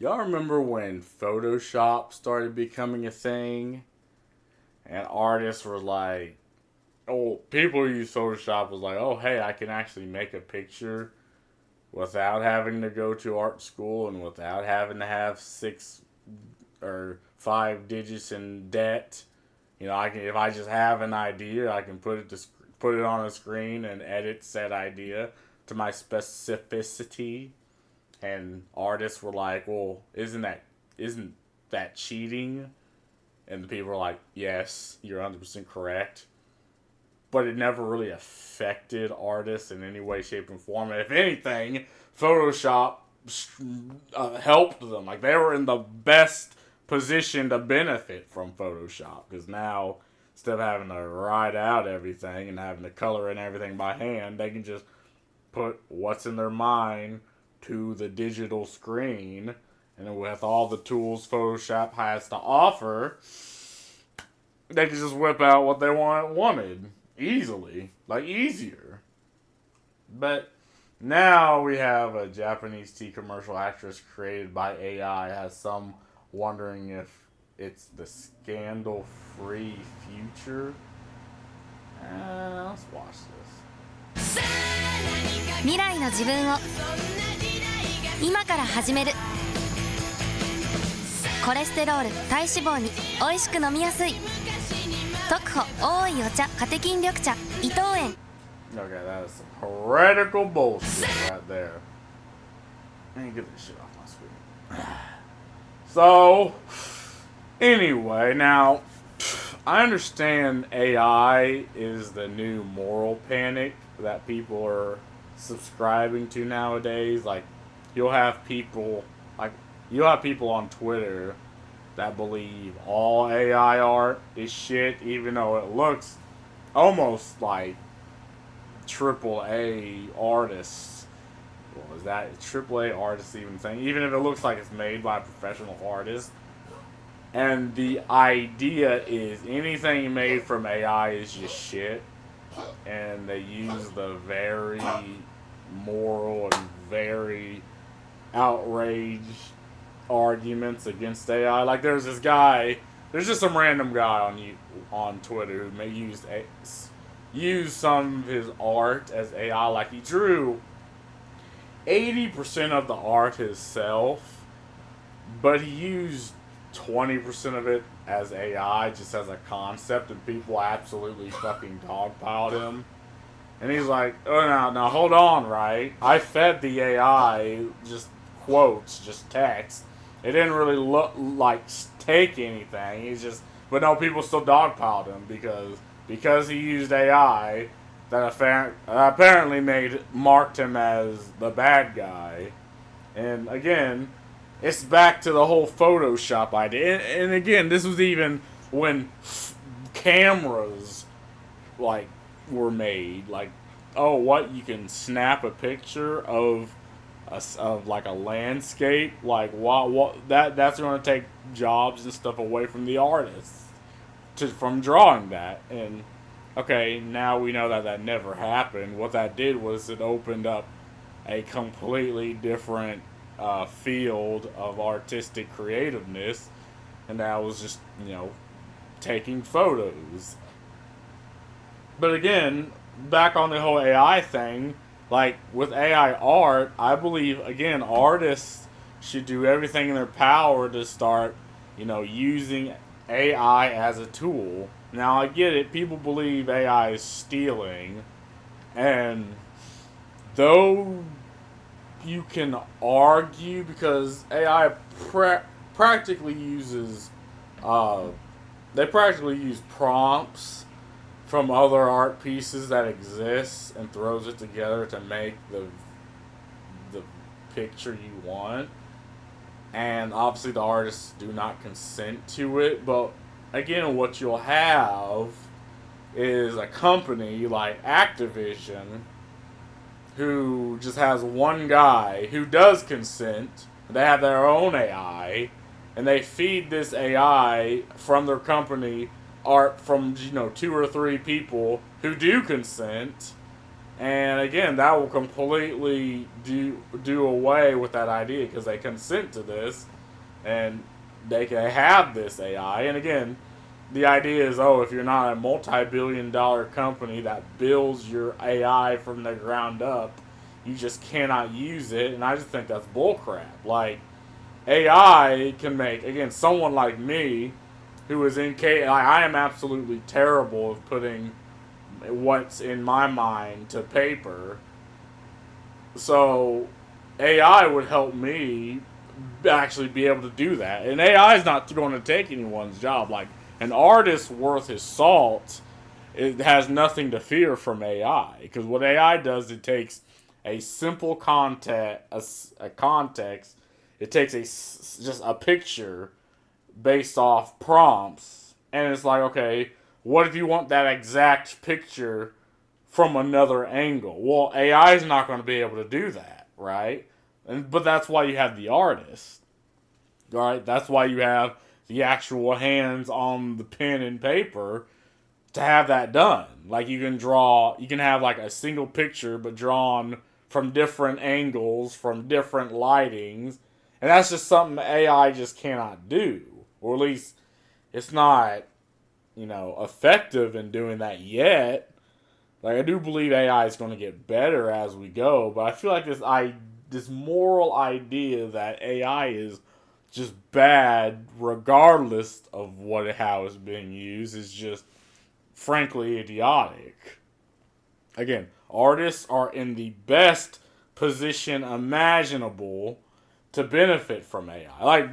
Y'all remember when Photoshop started becoming a thing? And artists were like, oh, people who use Photoshop was like, oh, hey, I can actually make a picture without having to go to art school and without having to have 6 or 5 digits in debt. I can, if I just have an idea, I can put it on a screen and edit said idea to my specificity. And artists were like, well, isn't that cheating? And the people were like, yes, you're 100% correct. But it never really affected artists in any way, shape, and form. And if anything, Photoshop helped them. Like, they were in the best position to benefit from Photoshop. Because now, instead of having to write out everything and having to color in everything by hand, they can just put what's in their mind to the digital screen. And with all the tools Photoshop has to offer, they can just whip out what they wanted easily, like easier. But now we have a Japanese tea commercial actress created by AI. Has some wondering if it's the scandal-free future. Let's watch this. 未来の自分を今から始める。コレステロール体脂肪においしく飲みやすい特保多いお茶カテキン緑茶伊藤園。 Okay, that is some heretical bullshit right there. Let me get this shit off my screen. So, anyway, now, I understand AI is the new moral panic that people are subscribing to nowadays. Like, you'll have people, on Twitter that believe all AI art is shit, even though it looks almost like AAA artists. Well, is that AAA artists even thing? Even if it looks like it's made by a professional artist. And the idea is anything made from AI is just shit. And they use the very moral and very outraged arguments against AI. Like there's just some random guy on Twitter who use some of his art as AI. Like he drew 80% of the art himself, but he used 20% of it as AI, just as a concept, and people absolutely fucking dogpiled him. And he's like, oh, now hold on, right? I fed the AI just quotes, just text. It didn't really look like take anything. But no, people still dogpiled him because he used AI that apparently marked him as the bad guy. And again, it's back to the whole Photoshop idea. And again, this was even when cameras were made. Like, oh, what, you can snap a picture of a landscape. Like, what that's going to take jobs and stuff away from the artists from drawing that. And okay, now we know that never happened. What that did was it opened up a completely different field of artistic creativeness, and that was just taking photos. But again, back on the whole AI thing, like with AI art, I believe again artists should do everything in their power to start using AI as a tool. Now I get it, people believe AI is stealing, and though you can argue because AI practically uses they practically use prompts from other art pieces that exist and throws it together to make the picture you want. And obviously the artists do not consent to it, but again, what you'll have is a company like Activision who just has one guy who does consent. They have their own AI, and they feed this AI from their company art from 2 or 3 people who do consent, And again, that will completely do away with that idea because they consent to this, and they can have this AI. And again, the idea is, oh, if you're not a multi-billion-dollar company that builds your AI from the ground up, you just cannot use it. And I just think that's bullcrap. Like, AI can make, again, someone like me who is I am absolutely terrible of putting what's in my mind to paper. So AI would help me actually be able to do that. And AI is not going to take anyone's job. Like, an artist worth his salt, it has nothing to fear from AI, because what AI does, it takes a simple a context. It takes just a picture based off prompts, and it's like, okay, what if you want that exact picture from another angle? Well, AI is not going to be able to do that, right? But that's why you have the artist, right? That's why you have the actual hands on the pen and paper to have that done. Like, you can have like a single picture but drawn from different angles, from different lightings, and that's just something AI just cannot do, or at least it's not, effective in doing that yet. Like, I do believe AI is going to get better as we go, but I feel like this moral idea that AI is just bad regardless of how it's being used is just frankly idiotic. Again, artists are in the best position imaginable to benefit from AI. Like,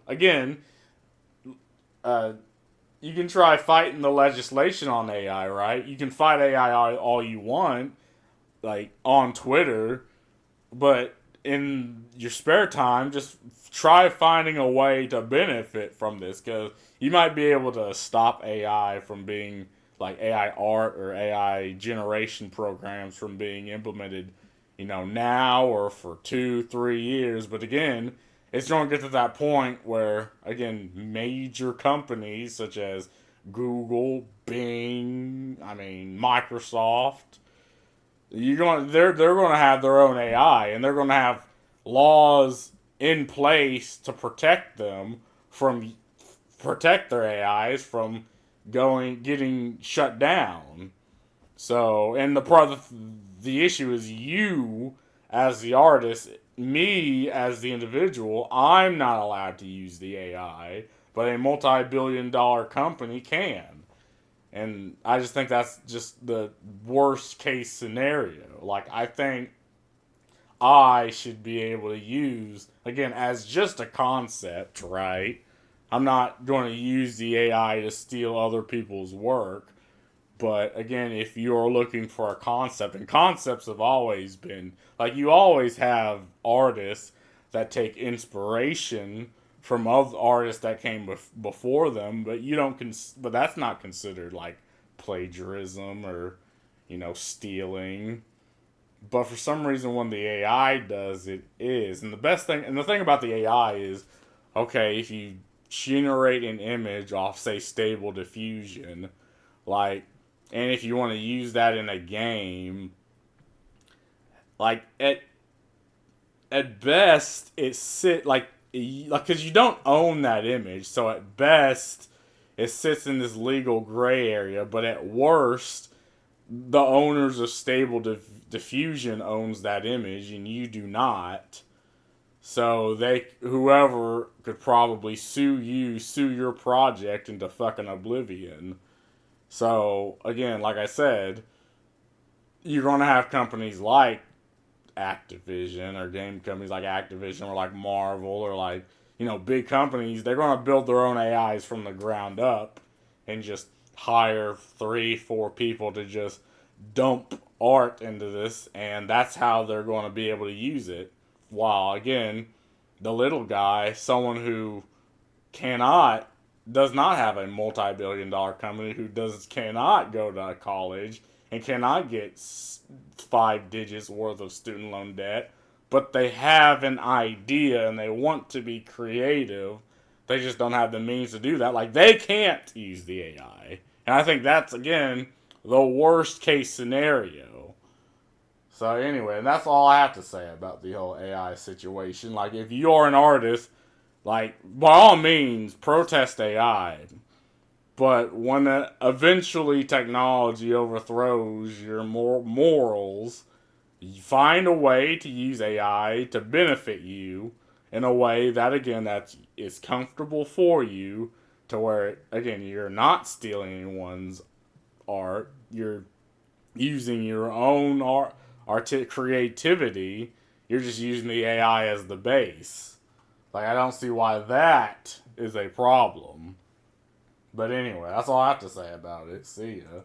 again, uh, you can try fighting the legislation on AI, right? You can fight AI all you want, like on Twitter, but in your spare time, just try finding a way to benefit from this, because you might be able to stop AI from being, like, AI art or AI generation programs from being implemented, now or for 2-3 years. But again, it's going to get to that point where, again, major companies such as Google, Bing, Microsoft, they're going to have their own AI, and they're going to have laws in place to protect their AIs from getting shut down. So, and the issue is, you as the artist, me as the individual, I'm not allowed to use the AI, but a multi-billion-dollar company can. And I just think that's just the worst case scenario. Like, I think I should be able to use, again, as just a concept, right? I'm not going to use the AI to steal other people's work. But again, if you're looking for a concept, and concepts have always been, like, you always have artists that take inspiration from other artists that came before them, but but that's not considered like plagiarism or, stealing. But for some reason, when the AI does, it is. And the thing about the AI is, okay, if you generate an image off, say, Stable Diffusion, like, and if you want to use that in a game, like, at best because you don't own that image, so at best it sits in this legal gray area. But at worst, the owners of Stable Diffusion owns that image, and you do not. So whoever could probably sue your project into fucking oblivion. So again, like I said, you're going to have companies like Activision, or game companies like Activision, or like Marvel, or like, big companies. They're going to build their own AIs from the ground up and just hire 3-4 people to just dump art into this, and that's how they're going to be able to use it. While again, the little guy, someone who does not have a multi-billion-dollar company, who cannot go to college and cannot get 5 digits worth of student loan debt, but they have an idea and they want to be creative. They just don't have the means to do that. Like, they can't use the AI. And I think that's, again, the worst case scenario. So anyway, and that's all I have to say about the whole AI situation. Like, if you are an artist, like, by all means, protest AI. But when eventually technology overthrows your morals, you find a way to use AI to benefit you in a way that, again, that is comfortable for you, to where, again, you're not stealing anyone's art. You're using your own creativity. You're just using the AI as the base. Like, I don't see why that is a problem. But anyway, that's all I have to say about it. See ya.